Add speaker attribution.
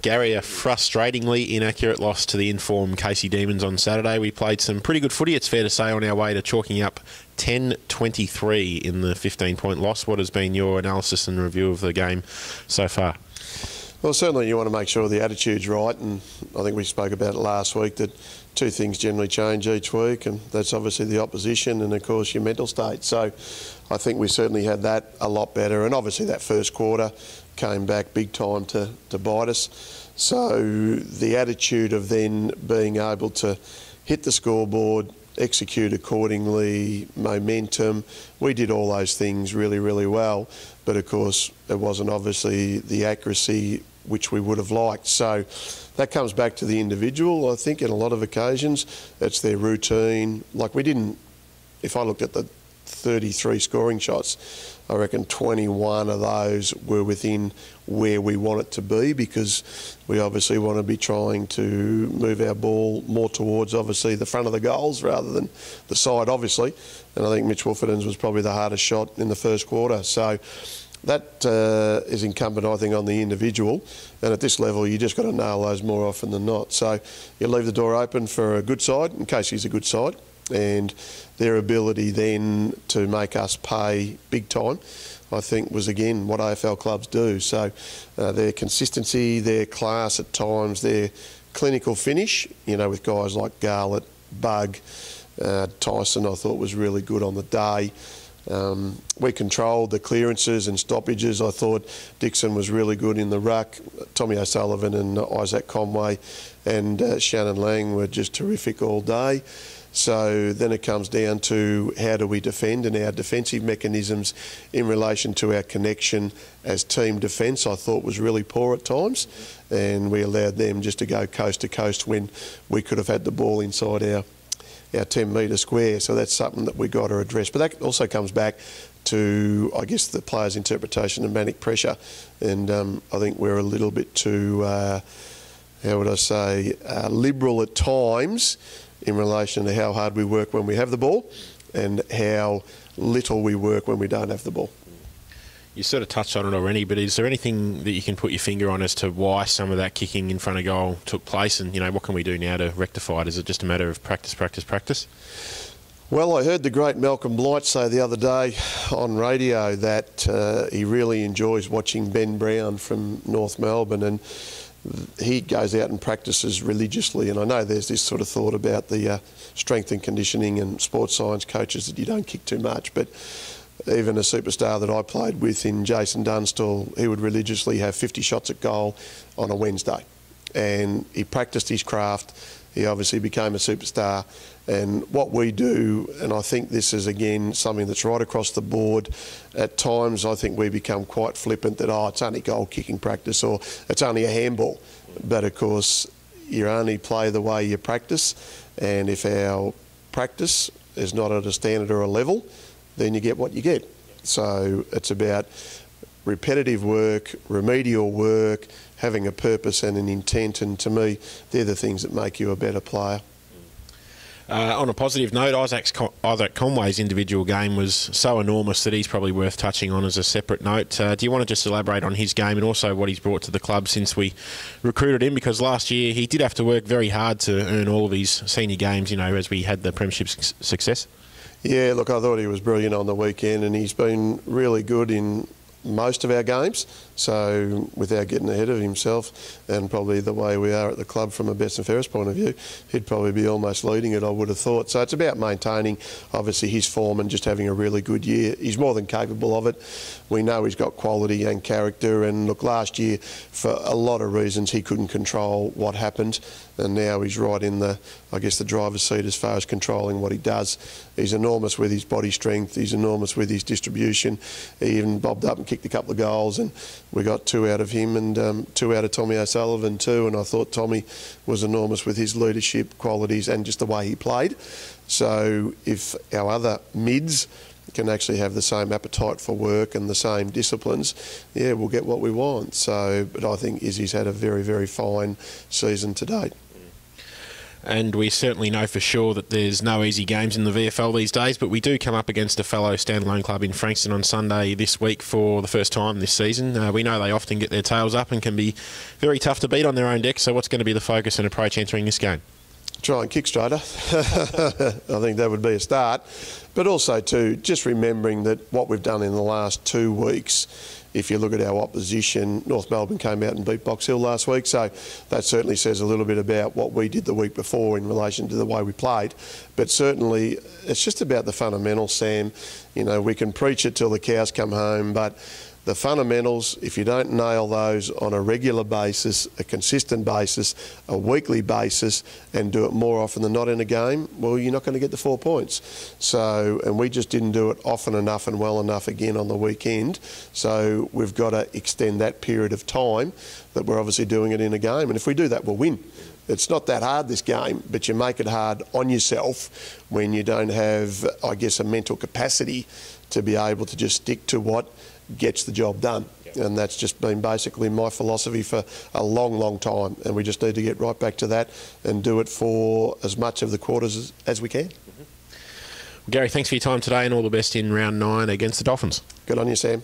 Speaker 1: Gary, a frustratingly inaccurate loss to the informed Casey Demons on Saturday. We played some pretty good footy, it's fair to say, on our way to chalking up 10-23 in the 15-point loss. What has been your analysis and review of the game so far?
Speaker 2: Well, certainly you want to make sure the attitude's right, and I think we spoke about it last week, that two things generally change each week, and that's obviously the opposition and, of course, your mental state. So I think we certainly had that a lot better, and obviously that first quarter came back big time to bite us. So the attitude of then being able to hit the scoreboard, execute accordingly, momentum, we did all those things really, really well. But of course, it wasn't obviously the accuracy which we would have liked. So that comes back to the individual. I think in a lot of occasions, it's their routine. Like we didn't, if I looked at the 33 scoring shots, I reckon 21 of those were within where we want it to be, because we obviously want to be trying to move our ball more towards obviously the front of the goals rather than the side, obviously. And I think Mitch Wolford's was probably the hardest shot in the first quarter. So that is incumbent, I think, on the individual. And at this level, you just got to nail those more often than not. So you leave the door open for a good side, in case he's a good side, and their ability then to make us pay big time, I think, was again what AFL clubs do. So their consistency, their class at times, their clinical finish, you know, with guys like Garlett, Bug, Tyson, I thought was really good on the day. We controlled the clearances and stoppages. I thought Dixon was really good in the ruck. Tommy O'Sullivan and Isaac Conway and Shannon Lang were just terrific all day. So then it comes down to how do we defend, and our defensive mechanisms in relation to our connection as team defence I thought was really poor at times, and we allowed them just to go coast to coast when we could have had the ball inside our 10-metre square. So that's something that we got to address. But that also comes back to, I guess, the players' interpretation of manic pressure, and I think we're a little bit too, how would I say, liberal at times in relation to how hard we work when we have the ball and how little we work when we don't have the ball.
Speaker 1: You sort of touched on it already, but is there anything that you can put your finger on as to why some of that kicking in front of goal took place, and, you know, what can we do now to rectify it? Is it just a matter of practice, practice, practice?
Speaker 2: Well, I heard the great Malcolm Blight say the other day on radio that he really enjoys watching Ben Brown from North Melbourne, and he goes out and practices religiously. And I know there's this sort of thought about the strength and conditioning and sports science coaches that you don't kick too much, but even a superstar that I played with in Jason Dunstall, he would religiously have 50 shots at goal on a Wednesday. And he practiced his craft. He obviously became a superstar. And what we do, and I think this is again something that's right across the board, at times I think we become quite flippant that, oh, it's only goal kicking practice, or it's only a handball. But of course, you only play the way you practice. And if our practice is not at a standard or a level, then you get what you get. So it's about repetitive work, remedial work, having a purpose and an intent, and to me, they're the things that make you a better player.
Speaker 1: On a positive note, Isaac Conway's individual game was so enormous that he's probably worth touching on as a separate note. Do you want to just elaborate on his game and also what he's brought to the club since we recruited him? Because last year he did have to work very hard to earn all of his senior games, you know, as we had the premiership success.
Speaker 2: Yeah, look, I thought he was brilliant on the weekend, and he's been really good in most of our games. So without getting ahead of himself, and probably the way we are at the club from a best and fairest point of view, he'd probably be almost leading it, I would have thought. So it's about maintaining obviously his form and just having a really good year. He's more than capable of it. We know he's got quality and character, and look, last year for a lot of reasons he couldn't control what happened, and now he's right in the, I guess, the driver's seat as far as controlling what he does. He's enormous with his body strength, he's enormous with his distribution. He even bobbed up and kicked a couple of goals, and we got 2 out of him and 2 out of Tommy O'Sullivan too, and I thought Tommy was enormous with his leadership qualities and just the way he played. So if our other mids can actually have the same appetite for work and the same disciplines, yeah, we'll get what we want. So, but I think Izzy's had a very, very fine season to date.
Speaker 1: and we certainly know for sure that there's no easy games in the VFL these days, but we do come up against a fellow standalone club in Frankston on Sunday this week for the first time this season. We know they often get their tails up and can be very tough to beat on their own deck, so what's going to be the focus and approach entering this game?
Speaker 2: Try and kick straighter. I think that would be a start. But also, too, just remembering that what we've done in the last 2 weeks, if you look at our opposition, North Melbourne came out and beat Box Hill last week, so that certainly says a little bit about what we did the week before in relation to the way we played. But certainly, it's just about the fundamentals, Sam. You know, we can preach it till the cows come home, but the fundamentals, if you don't nail those on a regular basis, a consistent basis, a weekly basis, and do it more often than not in a game, well, you're not going to get the 4 points. So, and we just didn't do it often enough and well enough again on the weekend. So we've got to extend that period of time that we're obviously doing it in a game. And if we do that, we'll win. It's not that hard, this game, but you make it hard on yourself when you don't have, I guess, a mental capacity to be able to just stick to what gets the job done. And that's just been basically my philosophy for a long, long time. And we just need to get right back to that and do it for as much of the quarters as we can.
Speaker 1: Gary, thanks for your time today and all the best in round 9 against the Dolphins.
Speaker 2: Good on you, Sam.